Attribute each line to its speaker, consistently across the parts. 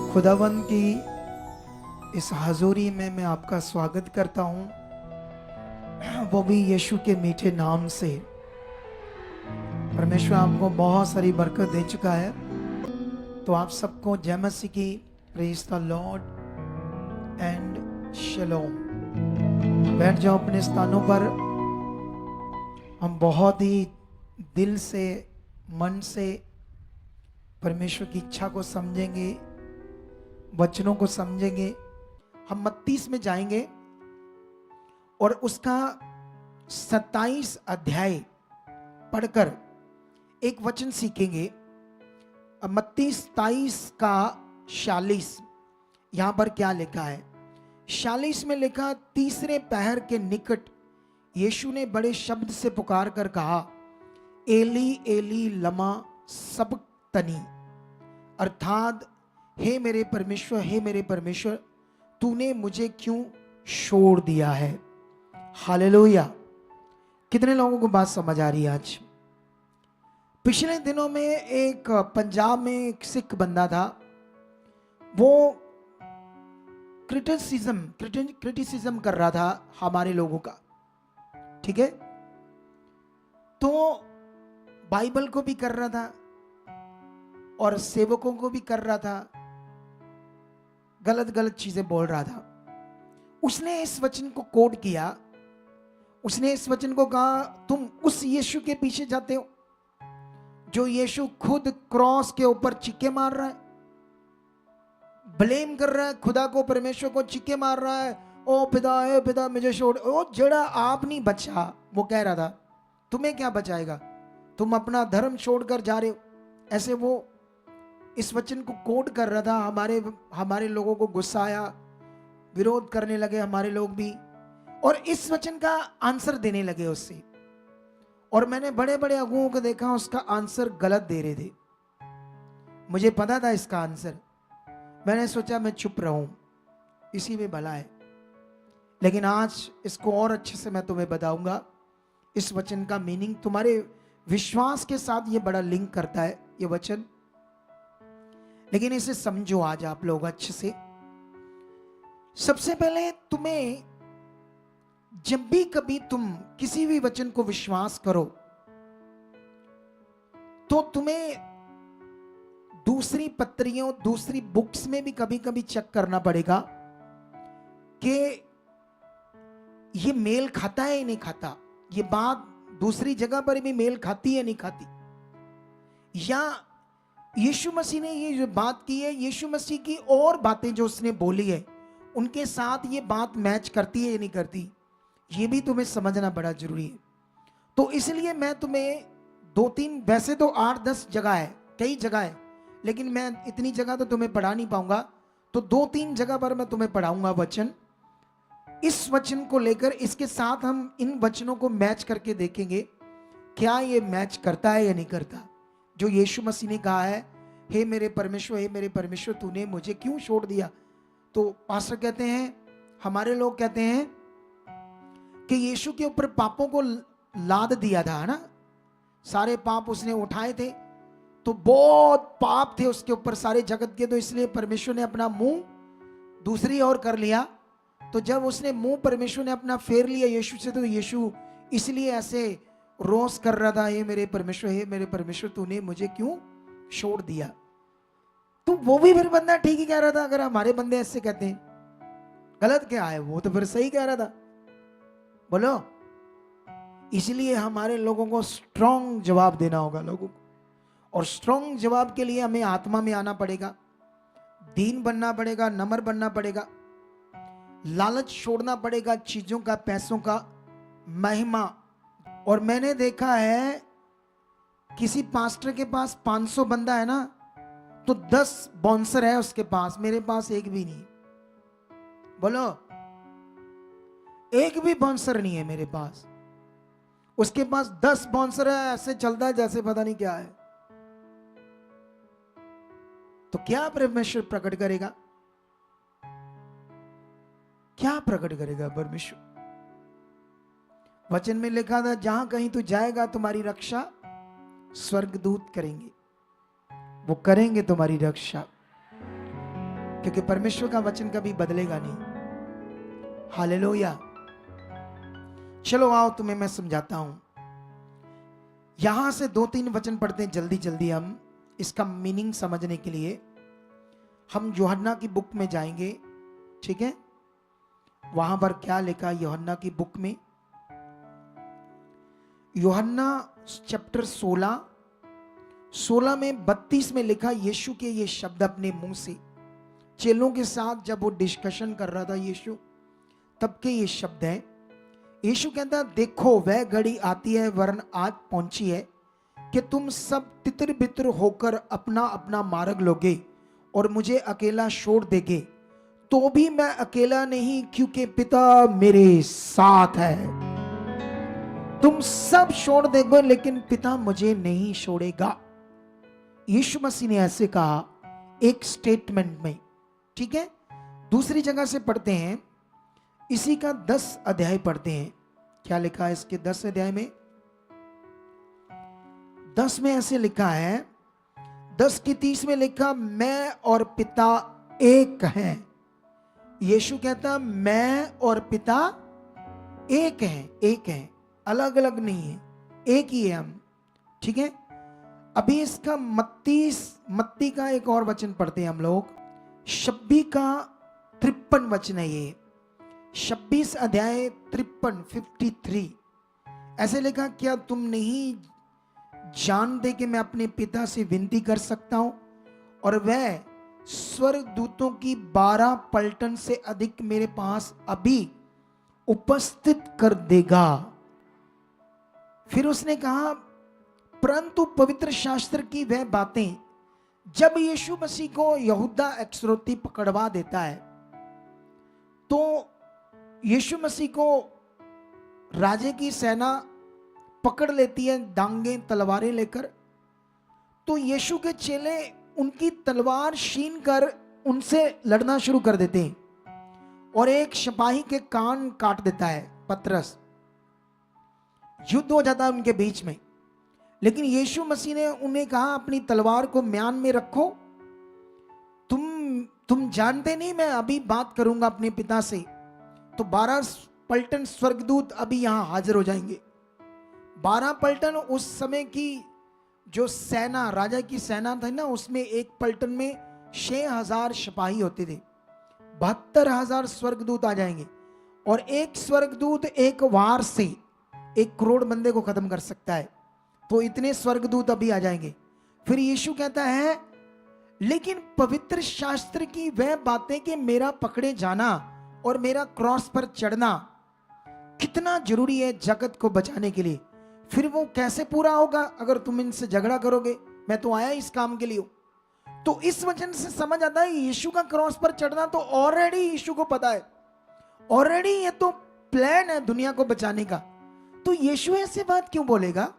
Speaker 1: खुदावंद की इस हजूरी में मैं आपका स्वागत करता हूँ, वो भी यीशु के मीठे नाम से। परमेश्वर आपको बहुत सारी बरकत दे चुका है, तो आप सबको जय मसीह की, प्रेज द लॉर्ड एंड शलोम। बैठ जाओ अपने स्थानों पर। हम बहुत ही दिल से, मन से परमेश्वर की इच्छा को समझेंगे, वचनों को समझेंगे। हम मत्ती में जाएंगे और उसका 27 अध्याय पढ़कर एक वचन सीखेंगे। मत्ती 27 का 46 यहां पर क्या लिखा है? 46 में लिखा, तीसरे पहर के निकट यीशु ने बड़े शब्द से पुकार कर कहा, एली एली लमा सबक्तनी, अर्थात हे मेरे परमेश्वर, हे मेरे परमेश्वर, तूने मुझे क्यों छोड़ दिया है। हालेलुया। कितने लोगों को बात समझ आ रही है आज? पिछले दिनों में एक पंजाब में एक सिख बंदा था, वो क्रिटिसिज्म कर रहा था हमारे लोगों का, ठीक है? तो बाइबल को भी कर रहा था और सेवकों को भी कर रहा था, गलत गलत चीजें बोल रहा था। उसने इस वचन को कोट किया, उसने इस वचन को कहा, तुम उस यीशु के पीछे जाते हो जो यीशु खुद क्रॉस के ऊपर चिक्के मार रहा है, ब्लेम कर रहा है खुदा को, परमेश्वर को चिक्के मार रहा है, ओ पिता है पिता मुझे छोड़। ओ जड़ा आप नहीं बचा, वो कह रहा था, तुम्हें क्या बचाएगा, तुम अपना धर्म छोड़कर जा रहे हो। ऐसे वो इस वचन को कोट कर रहा था। हमारे लोगों को गुस्सा आया, विरोध करने लगे हमारे लोग भी, और इस वचन का आंसर देने लगे उससे। और मैंने बड़े बड़े अगुओं को देखा, उसका आंसर गलत दे रहे थे। मुझे पता था इसका आंसर, मैंने सोचा मैं चुप रहूं, इसी में भला है। लेकिन आज इसको और अच्छे से मैं तुम्हें बताऊंगा। इस वचन का मीनिंग तुम्हारे विश्वास के साथ ये बड़ा लिंक करता है ये वचन, लेकिन इसे समझो आज आप लोग अच्छे से। सबसे पहले तुम्हें, जब भी कभी तुम किसी भी वचन को विश्वास करो, तो तुम्हें दूसरी पत्रियों, दूसरी बुक्स में भी कभी कभी चेक करना पड़ेगा कि ये मेल खाता है या नहीं खाता, ये बात दूसरी जगह पर भी मेल खाती है नहीं खाती, या यीशु मसीह ने ये जो बात की है, यीशु मसीह की और बातें जो उसने बोली है, उनके साथ ये बात मैच करती है या नहीं करती, ये भी तुम्हें समझना बड़ा जरूरी है। तो इसलिए मैं तुम्हें 2-3, वैसे तो 8-10 जगह है, कई जगह है, लेकिन मैं इतनी जगह तो तुम्हें पढ़ा नहीं पाऊंगा, तो 2-3 जगह पर मैं तुम्हें पढ़ाऊंगा वचन। इस वचन को लेकर इसके साथ हम इन वचनों को मैच करके देखेंगे, क्या ये मैच करता है या नहीं करता। जो यीशु मसीह ने कहा है, हे मेरे परमेश्वर, हे मेरे परमेश्वर, तूने मुझे क्यों छोड़ दिया। तो पास्टर कहते हैं, हमारे लोग कहते हैं कि यीशु के ऊपर पापों को लाद दिया था, है ना, सारे पाप उसने उठाए थे, तो बहुत पाप थे उसके ऊपर सारे जगत के, तो इसलिए परमेश्वर ने अपना मुंह दूसरी ओर कर लिया। तो जब उसने मुंह परमेश्वर ने अपना फेर लिया यीशु से, तो यीशु इसलिए ऐसे रोस कर रहा था, हे मेरे परमेश्वर, हे मेरे परमेश्वर, तूने मुझे क्यों छोड़ दिया। तो वो भी फिर बंदा ठीक ही कह रहा था। अगर हमारे बंदे ऐसे कहते हैं, गलत क्या है, वो तो फिर सही कह रहा था, बोलो। इसलिए हमारे लोगों को स्ट्रॉन्ग जवाब देना होगा लोगों को, और स्ट्रॉन्ग जवाब के लिए हमें आत्मा में आना पड़ेगा, दीन बनना पड़ेगा, नम्र बनना पड़ेगा, लालच छोड़ना पड़ेगा, चीजों का, पैसों का, महिमा। और मैंने देखा है किसी पास्टर के पास 500 बंदा है ना, तो 10 बाउंसर है उसके पास, मेरे पास एक भी नहीं, बोलो, एक भी बाउंसर नहीं है मेरे पास, उसके पास 10 बाउंसर है, ऐसे चलता है जैसे पता नहीं क्या है। तो क्या परमेश्वर प्रकट करेगा, क्या प्रकट करेगा परमेश्वर? वचन में लिखा था, जहां कहीं तू जाएगा तुम्हारी रक्षा स्वर्गदूत करेंगे, वो करेंगे तुम्हारी रक्षा। क्योंकि परमेश्वर का वचन कभी बदलेगा नहीं। हालेलुया। चलो आओ तुम्हें मैं समझाता हूं। यहां से 2-3 वचन पढ़ते हैं जल्दी जल्दी, हम इसका मीनिंग समझने के लिए। हम यूहन्ना की बुक में जाएंगे, ठीक है? वहां पर क्या लिखा यूहन्ना की बुक में? यूहन्ना चैप्टर 16 में 32 में लिखा, यीशु के ये शब्द अपने मुंह से चेलों के साथ जब वो डिस्कशन कर रहा था यीशु, तब के ये शब्द हैं। यीशु कहता, देखो वह घड़ी आती है वरन आज पहुंची है कि तुम सब तितर बितर होकर अपना अपना मार्ग लोगे और मुझे अकेला छोड़ देगे, तो भी मैं अकेला नहीं, क्योंकि पिता मेरे साथ है। तुम सब छोड़ दोगे लेकिन पिता मुझे नहीं छोड़ेगा। यीशु मसीह ने ऐसे कहा एक स्टेटमेंट में, ठीक है? दूसरी जगह से पढ़ते हैं, इसी का 10 अध्याय पढ़ते हैं। क्या लिखा है इसके 10 अध्याय में? 10 में ऐसे लिखा है, 10 की 30 में लिखा, मैं और पिता एक हैं। यीशु कहता, मैं और पिता एक हैं, एक हैं, अलग अलग नहीं है, एक ही है हम, ठीक है? अभी इसका मत्ती का एक और वचन पढ़ते हैं हम लोग, 26 का 53 वचन है ये, 26 अध्याय 53। ऐसे लिखा, क्या तुम नहीं जानते कि मैं अपने पिता से विनती कर सकता हूं और वह स्वर्गदूतों की 12 पलटन से अधिक मेरे पास अभी उपस्थित कर देगा। फिर उसने कहा, परंतु पवित्र शास्त्र की वह बातें, जब यीशु मसीह को यहूदा इस्करियोती पकड़वा देता है, तो यीशु मसीह को राजे की सेना पकड़ लेती है, डांगें तलवारें लेकर। तो यीशु के चेले उनकी तलवार छीन कर उनसे लड़ना शुरू कर देते हैं और एक सिपाही के कान काट देता है पतरस। युद्ध हो जाता है उनके बीच में। लेकिन यीशु मसीह ने उन्हें कहा, अपनी तलवार को म्यान में रखो, तुम जानते नहीं, मैं अभी बात करूंगा अपने पिता से। तो 12 पलटन स्वर्गदूत अभी यहां हाजिर हो जाएंगे। 12 पलटन उस समय की जो सेना, राजा की सेना थी ना, उसमें एक पलटन में 6000 सिपाही होते थे। 72,000 स्वर्गदूत आ जाएंगे और एक स्वर्गदूत एक वार से 1 करोड़ बंदे को खत्म कर सकता है। तो इतने स्वर्गदूत अभी आ जाएंगे। फिर यीशु कहता है, लेकिन पवित्र शास्त्र की वह बातें कि मेरा पकड़े जाना और मेरा क्रॉस पर चढ़ना कितना जरूरी है जगत को बचाने के लिए, फिर वो कैसे पूरा होगा अगर तुम इनसे झगड़ा करोगे? मैं तो आया इस काम के लिए। तो इस वचन से समझ आता है यीशु का क्रॉस पर चढ़ना तो ऑलरेडी यीशु को पता है, ऑलरेडी ये तो प्लान है दुनिया को बचाने का। तो यीशु ऐसे बात क्यों बोलेगा,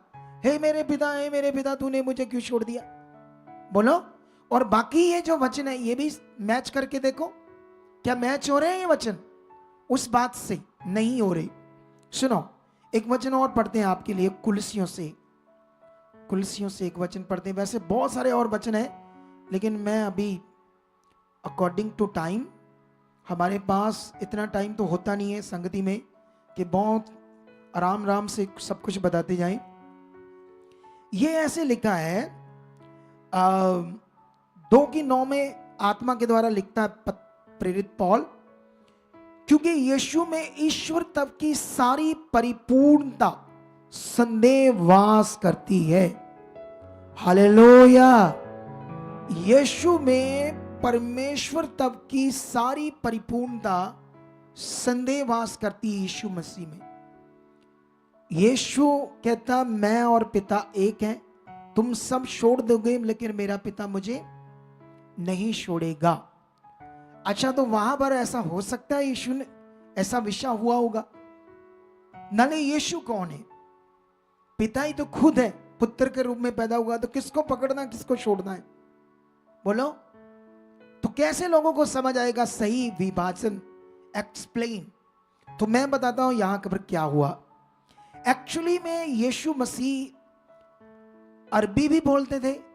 Speaker 1: हे मेरे पिता तूने मुझे क्यों छोड़ दिया? बोलो। और बाकी ये जो वचन है ये भी मैच करके देखो, क्या मैच हो रहे हैं ये वचन उस बात से? नहीं हो रहे। सुनो, एक वचन और पढ़ते हैं आपके लिए, कुलसियों से एक वचन पढ़ते हैं। वैसे बहुत सारे और वचन है, लेकिन मैं अभी अकॉर्डिंग टू टाइम, हमारे पास इतना टाइम तो होता नहीं है संगति में कि बहुत आराम से सब कुछ बताते जाएं। ये ऐसे लिखा है 2:9 में आत्मा के द्वारा लिखता है प्रेरित पौल, क्योंकि यीशु में ईश्वर तत्व की सारी परिपूर्णता संदेह वास करती है। हालेलुया। यीशु में परमेश्वर तत्व की सारी परिपूर्णता संदेह वास करती है यीशु मसीह में। यीशु कहता, मैं और पिता एक हैं, तुम सब छोड़ दोगे लेकिन मेरा पिता मुझे नहीं छोड़ेगा। अच्छा, तो वहां पर ऐसा हो सकता है यीशु ने ऐसा विषय हुआ होगा? नाले यीशु कौन है? पिता ही तो खुद है, पुत्र के रूप में पैदा हुआ, तो किसको पकड़ना किसको छोड़ना है? बोलो। तो कैसे लोगों को समझ आएगा सही विभाजन, एक्सप्लेन? तो मैं बताता हूं यहां पर क्या हुआ। एक्चुअली में यीशु मसीह अरबी भी बोलते थे,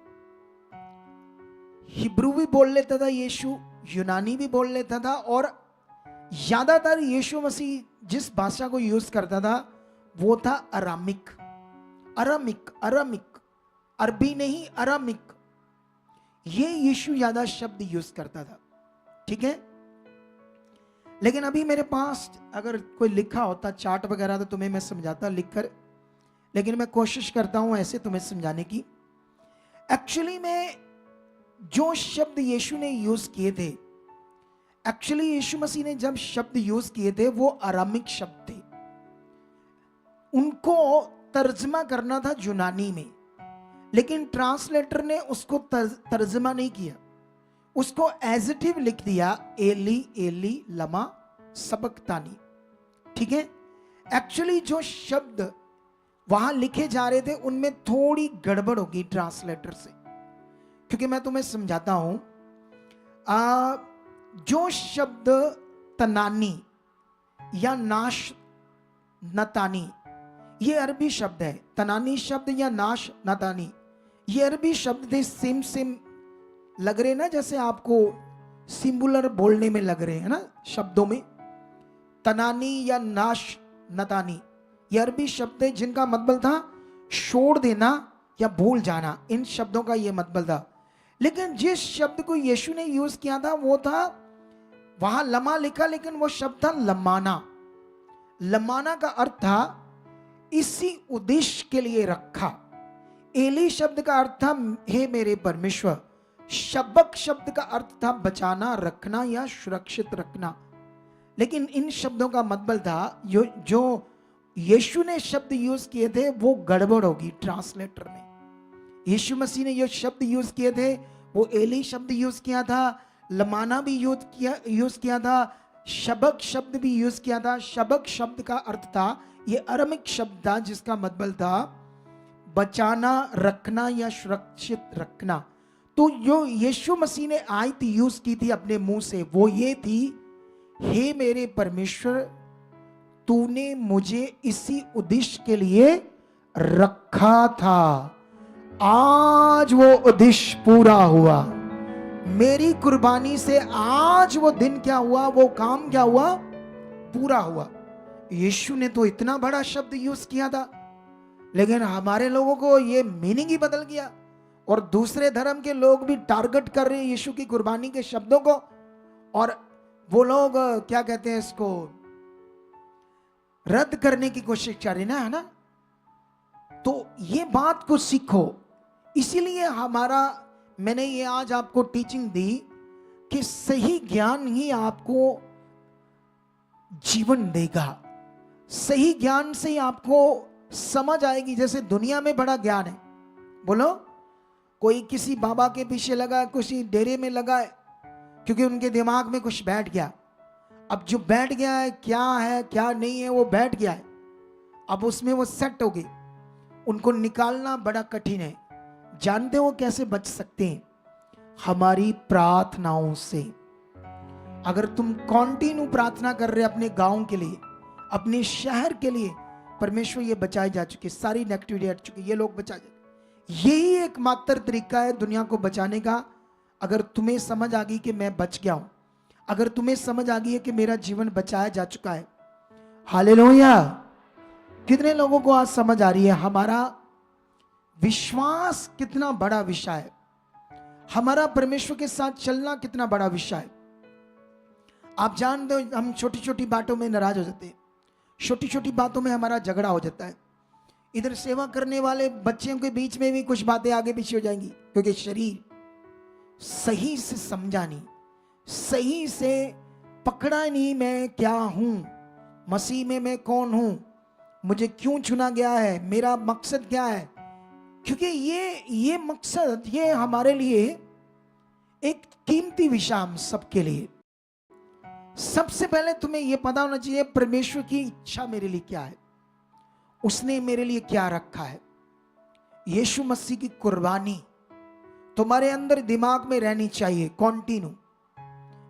Speaker 1: हिब्रू भी बोल लेता था यीशु, यूनानी भी बोल लेता था, और ज्यादातर यीशु मसीह जिस भाषा को यूज करता था वो था अरामिक। अरामिक, अरामिक, अरबी नहीं, अरामिक, ये यीशु ज्यादा शब्द यूज करता था। ठीक है, लेकिन अभी मेरे पास अगर कोई लिखा होता चार्ट वगैरह तो तुम्हें मैं समझाता लिखकर, लेकिन मैं कोशिश करता हूं ऐसे तुम्हें समझाने की। एक्चुअली में जो शब्द यीशु ने यूज किए थे, एक्चुअली यीशु मसीह ने जब शब्द यूज किए थे वो अरामिक शब्द थे, उनको तर्जमा करना था यूनानी में, लेकिन ट्रांसलेटर ने उसको तर्जमा नहीं किया, उसको एजिटिव लिख दिया, एली एली लमा सबक्तानी। ठीक है, एक्चुअली जो शब्द वहां लिखे जा रहे थे उनमें थोड़ी गड़बड़ होगी ट्रांसलेटर से, क्योंकि मैं तुम्हें समझाता हूं। जो शब्द तनानी या नाश नतानी, ये अरबी शब्द है। तनानी शब्द या नाश नतानी ये अरबी शब्द थे। सेम सेम लग रहे ना, जैसे आपको सिंगुलर बोलने में लग रहे हैं ना शब्दों में। तनानी या नाश नतानी ये अरबी शब्द है जिनका मतलब था छोड़ देना या भूल जाना, इन शब्दों का ये मतलब था। लेकिन जिस शब्द को यीशु ने यूज किया था वो था, वहां लमा लिखा लेकिन वो शब्द था लमाना। लमाना का अर्थ था इसी उद्देश्य के लिए रखा। एली शब्द का अर्थ था हे मेरे परमेश्वर। शबक शब्द का अर्थ था बचाना, रखना या सुरक्षित रखना। लेकिन इन शब्दों का मतलब था जो यीशु ने शब्द यूज किए थे वो गड़बड़ होगी ट्रांसलेटर में। यीशु मसीह ने जो शब्द यूज किए थे वो एली शब्द यूज किया था, लमाना भी यूज किया था, शबक शब्द भी यूज किया था। शबक शब्द का अर्थ था, ये अरमिक शब्द था जिसका मतलब था बचाना, रखना या सुरक्षित रखना। तो जो यीशु मसीह ने आयत यूज की थी अपने मुंह से वो ये थी, हे मेरे परमेश्वर तूने मुझे इसी उद्देश्य के लिए रखा था, आज वो उद्देश्य पूरा हुआ। मेरी कुर्बानी से आज वो दिन क्या हुआ, वो काम क्या हुआ, पूरा हुआ। यीशु ने तो इतना बड़ा शब्द यूज किया था, लेकिन हमारे लोगों को ये मीनिंग ही बदल गया, और दूसरे धर्म के लोग भी टारगेट कर रहे हैं यीशु की कुर्बानी के शब्दों को, और वो लोग क्या कहते हैं इसको, रद्द करने की कोशिश कर रहे है ना। तो ये बात को सीखो। इसीलिए मैंने ये आज आपको टीचिंग दी कि सही ज्ञान ही आपको जीवन देगा। सही ज्ञान से ही आपको समझ आएगी। जैसे दुनिया में बड़ा ज्ञान है, बोलो, कोई किसी बाबा के पीछे लगा है, किसी डेरे में लगा है, क्योंकि उनके दिमाग में कुछ बैठ गया। अब जो बैठ गया है क्या नहीं है, वो बैठ गया है, अब उसमें वो सेट हो गई, उनको निकालना बड़ा कठिन है। जानते हो कैसे बच सकते हैं? हमारी प्रार्थनाओं से। अगर तुम कॉन्टिन्यू प्रार्थना कर रहे अपने गांव के लिए, अपने शहर के लिए, परमेश्वर ये बचाए जा चुके, सारी नेगेटिविटी हट चुकी, ये लोग बचा जाए। यही एकमात्र तरीका है दुनिया को बचाने का। अगर तुम्हें समझ आ गई कि मैं बच गया हूं, अगर तुम्हें समझ आ गई है कि मेरा जीवन बचाया जा चुका है, हालेलुया। कितने लोगों को आज समझ आ रही है हमारा विश्वास कितना बड़ा विषय है, हमारा परमेश्वर के साथ चलना कितना बड़ा विषय है। आप जानते हो हम छोटी छोटी बातों में नाराज हो जाते हैं, छोटी छोटी बातों में हमारा झगड़ा हो जाता है। इधर सेवा करने वाले बच्चों के बीच में भी कुछ बातें आगे पीछे हो जाएंगी, क्योंकि शरीर सही से समझा नहीं, सही से पकड़ा नहीं मैं क्या हूं, मसीह में मैं कौन हूं, मुझे क्यों चुना गया है, मेरा मकसद क्या है। क्योंकि ये मकसद ये हमारे लिए एक कीमती विषय, हम सबके लिए। सबसे पहले तुम्हें यह पता होना चाहिए परमेश्वर की इच्छा मेरे लिए क्या है, उसने मेरे लिए क्या रखा है। यीशु मसीह की कुर्बानी तुम्हारे अंदर दिमाग में रहनी चाहिए कॉन्टिन्यू।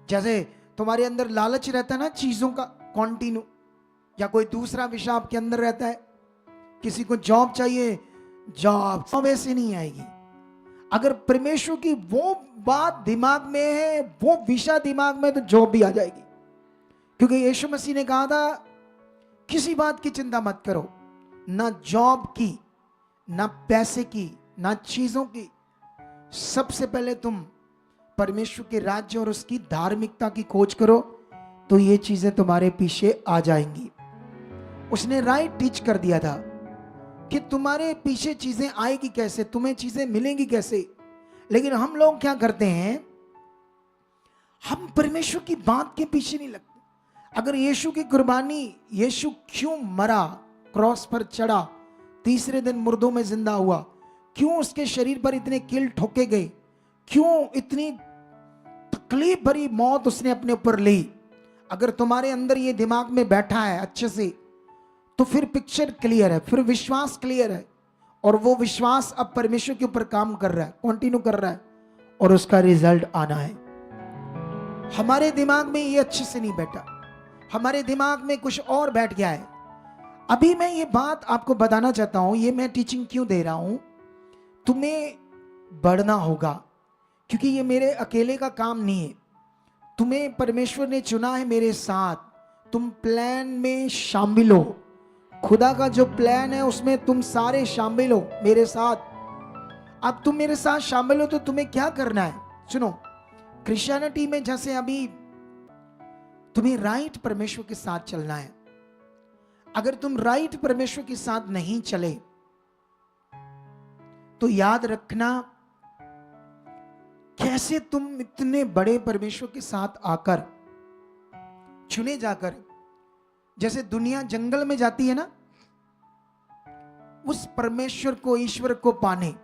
Speaker 1: जैसे तुम्हारे अंदर लालच रहता है ना चीजों का कॉन्टिन्यू, या कोई दूसरा विषय आपके अंदर रहता है, किसी को जॉब चाहिए, जॉब वैसे नहीं आएगी। अगर परमेश्वर की वो बात दिमाग में है, वो विषय दिमाग में, तो जॉब भी आ जाएगी। क्योंकि यीशु मसीह ने कहा था किसी बात की चिंता मत करो, ना जॉब की, ना पैसे की, ना चीजों की। सबसे पहले तुम परमेश्वर के राज्य और उसकी धार्मिकता की खोज करो, तो ये चीजें तुम्हारे पीछे आ जाएंगी। उसने राइट टीच कर दिया था कि तुम्हारे पीछे चीजें आएगी कैसे, तुम्हें चीजें मिलेंगी कैसे। लेकिन हम लोग क्या करते हैं, हम परमेश्वर की बात के पीछे नहीं लगते। अगर यीशु की कुर्बानी, यीशु क्यों मरा, क्रॉस पर चढ़ा, तीसरे दिन मुर्दों में जिंदा हुआ, क्यों उसके शरीर पर इतने कील ठोके गए, क्यों इतनी तकलीफ भरी मौत उसने अपने ऊपर ली, अगर तुम्हारे अंदर ये दिमाग में बैठा है अच्छे से, तो फिर पिक्चर क्लियर है, फिर विश्वास क्लियर है। और वो विश्वास अब परमेश्वर के ऊपर काम कर रहा है, कंटिन्यू कर रहा है, और उसका रिजल्ट आना है। हमारे दिमाग में ये अच्छे से नहीं बैठा, हमारे दिमाग में कुछ और बैठ गया है। अभी मैं ये बात आपको बताना चाहता हूं, ये मैं टीचिंग क्यों दे रहा हूं, तुम्हें बढ़ना होगा, क्योंकि ये मेरे अकेले का काम नहीं है। तुम्हें परमेश्वर ने चुना है मेरे साथ, तुम प्लान में शामिल हो। खुदा का जो प्लान है उसमें तुम सारे शामिल हो मेरे साथ। अब तुम मेरे साथ शामिल हो तो तुम्हें क्या करना है, सुनो। क्रिश्चियनिटी में जैसे अभी तुम्हें राइट परमेश्वर के साथ चलना है। अगर तुम राइट परमेश्वर के साथ नहीं चले तो याद रखना, कैसे तुम इतने बड़े परमेश्वर के साथ आकर, चुने जाकर, जैसे दुनिया जंगल में जाती है ना, उस परमेश्वर को, ईश्वर को पाने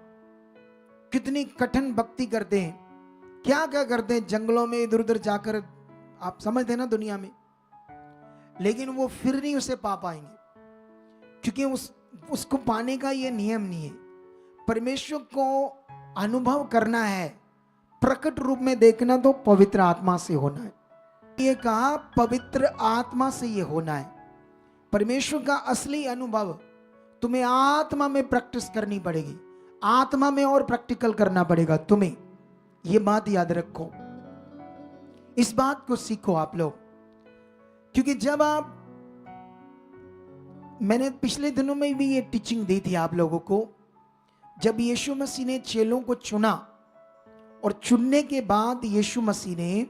Speaker 1: कितनी कठिन भक्ति करते हैं, क्या क्या करते हैं जंगलों में इधर उधर जाकर, आप समझते हैं ना दुनिया में। लेकिन वो फिर नहीं उसे पा पाएंगे, क्योंकि उसको पाने का ये नियम नहीं है। परमेश्वर को अनुभव करना है, प्रकट रूप में देखना, तो पवित्र आत्मा से होना है। ये कहा पवित्र आत्मा से ये होना है। परमेश्वर का असली अनुभव तुम्हें आत्मा में प्रैक्टिस करनी पड़ेगी, आत्मा में और प्रैक्टिकल करना पड़ेगा तुम्हें। ये बात याद रखो, इस बात को सीखो आप लोग। क्योंकि जब आप, मैंने पिछले दिनों में भी ये टीचिंग दी थी आप लोगों को, जब यीशु मसीह ने चेलों को चुना, और चुनने के बाद यीशु मसीह ने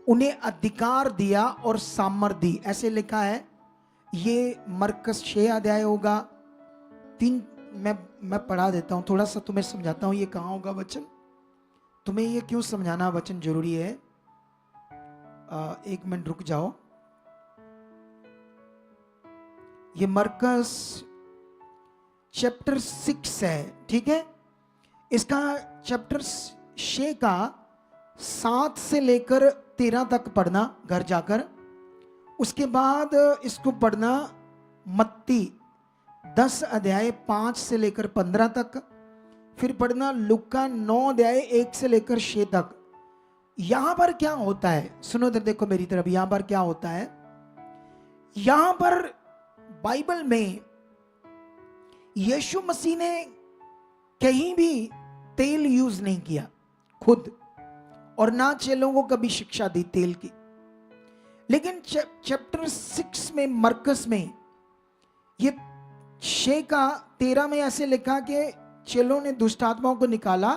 Speaker 1: उन्हें अधिकार दिया और सामर्थ दी। ऐसे लिखा है, ये मरकस 6 अध्याय होगा 3, मैं पढ़ा देता हूं, थोड़ा सा तुम्हें समझाता हूं ये कहां होगा वचन। तुम्हें ये क्यों समझाना वचन जरूरी है, 1 मिनट रुक जाओ। ये मरकस चैप्टर 6 है, ठीक है। इसका चैप्टर 6 का 7 से लेकर 13 तक पढ़ना घर जाकर। उसके बाद इसको पढ़ना मत्ती 10 अध्याय 5 से लेकर 15 तक। फिर पढ़ना लुक्का 9 अध्याय 1 से लेकर 6 तक। यहां पर क्या होता है, सुनो तो देखो मेरी तरफ, यहां पर क्या होता है। यहां पर बाइबल में यीशु मसीह ने कहीं भी तेल यूज नहीं किया खुद, और ना चेलों को कभी शिक्षा दी तेल की। लेकिन चैप्टर 6 में, मरकस में, ये 6 का 13 में ऐसे लिखा कि चेलों ने दुष्ट आत्माओं को निकाला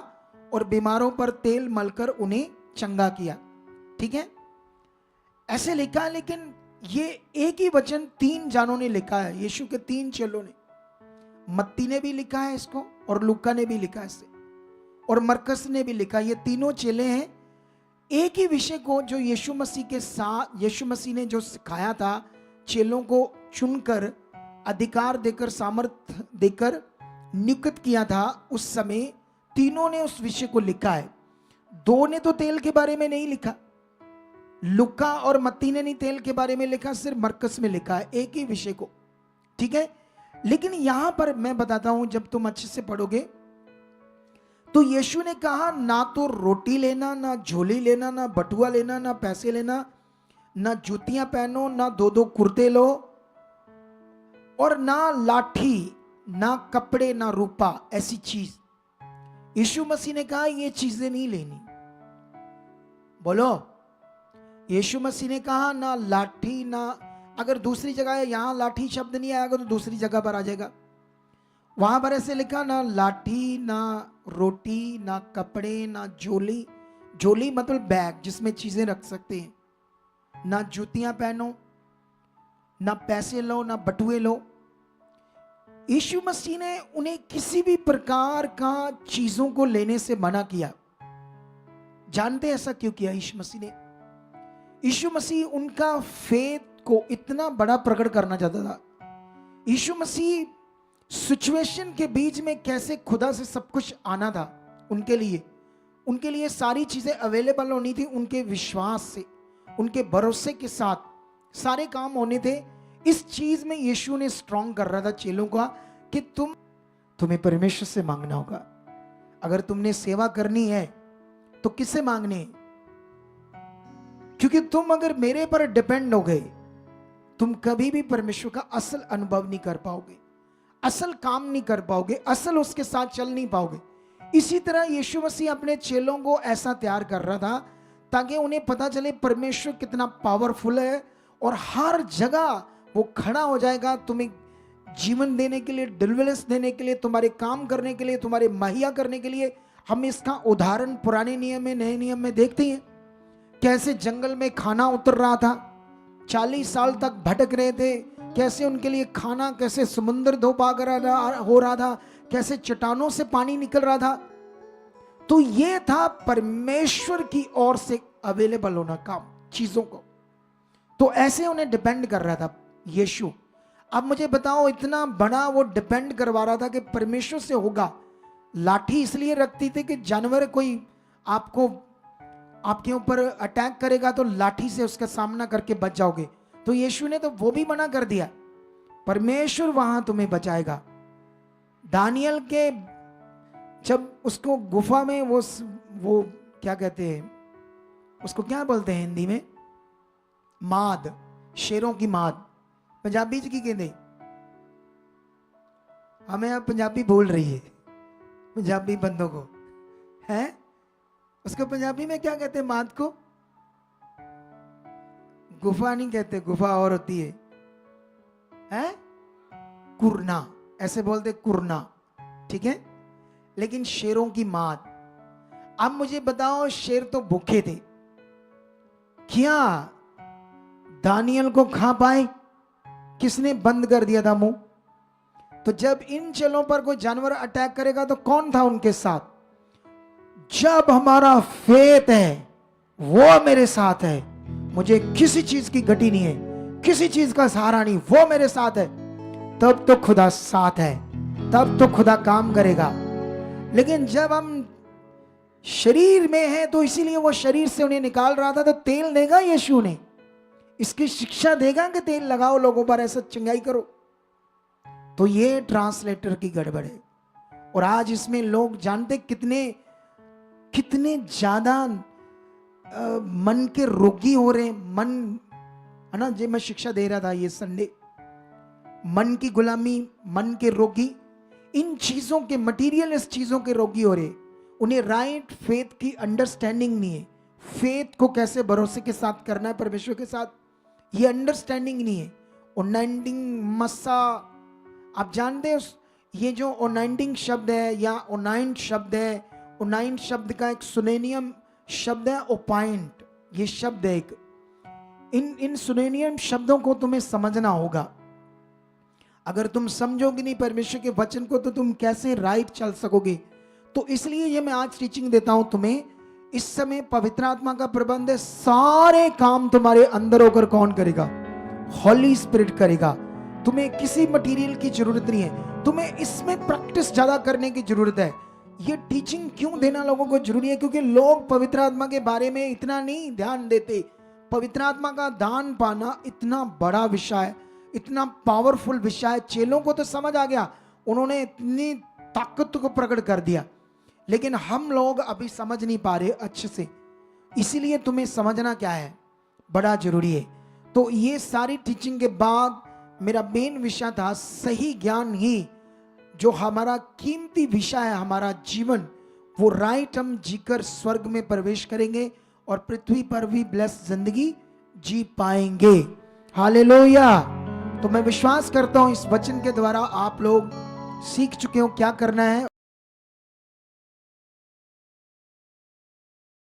Speaker 1: और बीमारों पर तेल मलकर उन्हें चंगा किया, ठीक है, ऐसे लिखा। लेकिन ये एक ही वचन 3 जानों ने लिखा है, यीशु के 3 चेलों ने। मत्ती ने भी लिखा है इसको, और लूका ने भी लिखा है इसे, और मरकस ने भी लिखा। ये तीनों चेले हैं एक ही विषय को, जो यीशु मसीह के साथ, यीशु मसीह ने जो सिखाया था, चेलों को चुनकर, अधिकार देकर, सामर्थ देकर नियुक्त किया था, उस समय तीनों ने उस विषय को लिखा है। 2 ने तो तेल के बारे में नहीं लिखा, लुका और मत्ती ने नहीं तेल के बारे में लिखा, सिर्फ मरकस में लिखा है एक ही विषय को, ठीक है। लेकिन यहां पर मैं बताता हूं, जब तुम अच्छे से पढ़ोगे तो यीशु ने कहा, ना तो रोटी लेना, ना झोली लेना, ना बटुआ लेना, ना पैसे लेना, ना जूतियां पहनो, ना 2-2 कुर्ते लो, और ना लाठी, ना कपड़े, ना रूपा, ऐसी चीज। यीशु मसीह ने कहा ये चीजें नहीं लेनी। बोलो, यीशु मसीह ने कहा ना लाठी, ना, अगर दूसरी जगह है यहां लाठी शब्द नहीं आएगा तो दूसरी जगह पर आ जाएगा। वहां पर ऐसे लिखा, ना लाठी, ना रोटी, ना कपड़े, ना झोली। झोली मतलब बैग जिसमें चीजें रख सकते हैं। ना जूतियां पहनो, ना पैसे लो, ना बटुए लो। यीशु मसीह ने उन्हें किसी भी प्रकार का चीजों को लेने से मना किया। जानते हैं ऐसा क्यों किया यीशु मसीह ने? यीशु मसीह उनका फेथ को इतना बड़ा प्रकट करना चाहता था। यीशु मसीह सिचुएशन के बीच में कैसे खुदा से सब कुछ आना था उनके लिए सारी चीजें अवेलेबल होनी थी। उनके विश्वास से, उनके भरोसे के साथ सारे काम होने थे। इस चीज में यीशु ने स्ट्रॉन्ग कर रहा था चेलों का कि तुम्हें परमेश्वर से मांगना होगा। अगर तुमने सेवा करनी है तो किससे मांगनी है? क्योंकि तुम अगर मेरे पर डिपेंड हो गए, तुम कभी भी परमेश्वर का असल अनुभव नहीं कर पाओगे, असल काम नहीं कर पाओगे, असल उसके साथ चल नहीं पाओगे। इसी तरह यीशु मसीह अपने चेलों को ऐसा तैयार कर रहा था ताकि उन्हें पता चले परमेश्वर कितना पावरफुल है और हर जगह वो खड़ा हो जाएगा तुम्हें जीवन देने के लिए, डिलीवरेंस देने के लिए, तुम्हारे काम करने के लिए, तुम्हारे मुहैया करने के लिए। हम इसका उदाहरण पुराने नियम में, नए नियम में देखते हैं। कैसे जंगल में खाना उतर रहा था, 40 साल तक भटक रहे थे, कैसे उनके लिए खाना, कैसे समुद्र दो भाग हो रहा था, कैसे चट्टानों से पानी निकल रहा था। तो ये था परमेश्वर की ओर से अवेलेबल होना काम चीजों को। तो ऐसे उन्हें डिपेंड कर रहा था यीशु। अब मुझे बताओ, इतना बड़ा वो डिपेंड करवा रहा था कि परमेश्वर से होगा। लाठी इसलिए रखती थी कि जानवर कोई आपके ऊपर अटैक करेगा तो लाठी से उसका सामना करके बच जाओगे। तो यीशु ने तो वो भी मना कर दिया, परमेश्वर वहां तुम्हें बचाएगा। दानियल के जब उसको गुफा में वो क्या कहते हैं उसको, क्या बोलते हैं हिंदी में, माद, शेरों की माद, पंजाबी च की कहते? हमें अब पंजाबी बोल रही है, पंजाबी बंदों को है, उसको पंजाबी में क्या कहते हैं? माद को गुफा नहीं कहते, गुफा और होती है कुरना, ऐसे बोलते कुरना, ठीक है। लेकिन शेरों की माद। अब मुझे बताओ, शेर तो भूखे थे, क्या दानियल को खा पाए? किसने बंद कर दिया था मुंह? तो जब इन चेलों पर कोई जानवर अटैक करेगा तो कौन था उनके साथ? जब हमारा फेथ है वो मेरे साथ है, मुझे किसी चीज की घटी नहीं है, किसी चीज का सहारा नहीं, वो मेरे साथ है, तब तो खुदा साथ है, तब तो खुदा काम करेगा। लेकिन जब हम शरीर में हैं तो इसीलिए वो शरीर से उन्हें निकाल रहा था। तो तेल देगा यीशु ने, इसकी शिक्षा देगा कि तेल लगाओ लोगों पर, ऐसा चंगाई करो। तो ये ट्रांसलेटर की गड़बड़ है। और आज इसमें लोग जानते कितने ज्यादा मन के रोगी हो रहे हैं। मन है ना, जो मैं शिक्षा दे रहा था ये संडे, मन की गुलामी, मन के रोगी, इन चीजों के, मटीरियलिस्ट चीजों के रोगी हो रहे। उन्हें राइट फेथ की अंडरस्टैंडिंग नहीं है। फेथ को कैसे भरोसे के साथ करना है परमेश्वर के साथ, ये अंडरस्टैंडिंग नहीं है। ओनाइंटिंग मस्सा, आप जानते हैं ये जो ओनाइंटिंग शब्द है या ओनाइंट शब्द है, ओनाइंट शब्द का एक सुनेनियम शब्द है ओपाइंट, ये शब्द है एक। इन सुनेनियम शब्दों को तुम्हें समझना होगा। अगर तुम समझोगे नहीं परमेश्वर के वचन को तो तुम कैसे राइट चल सकोगे। तो इसलिए ये मैं आज टीचिंग देता हूं तुम्हें। इस समय पवित्र आत्मा का प्रबंध है, सारे काम तुम्हारे अंदर होकर कौन करेगा? हॉली स्पिरिट करेगा। तुम्हें किसी मटेरियल की जरूरत नहीं है, तुम्हें इसमें प्रैक्टिस ज्यादा करने की जरूरत है। ये टीचिंग क्यों देना लोगों को जरूरी है? क्योंकि लोग पवित्र आत्मा के बारे में इतना नहीं ध्यान देते। पवित्र आत्मा का दान पाना इतना बड़ा विषय है, इतना पावरफुल विषय है। चेलों को तो समझ आ गया, उन्होंने इतनी ताकत को प्रकट कर दिया, लेकिन हम लोग अभी समझ नहीं पा रहे अच्छे से। इसीलिए तुम्हें समझना क्या है बड़ा जरूरी है। तो ये सारी टीचिंग के बाद मेरा मेन विषय था सही ज्ञान ही जो हमारा कीमती विषय है, हमारा जीवन, वो राइट हम जीकर स्वर्ग में प्रवेश करेंगे और पृथ्वी पर भी ब्लेस जिंदगी जी पाएंगे। हालेलुया। तो मैं विश्वास करता हूं इस वचन के द्वारा आप लोग सीख चुके हो क्या करना है।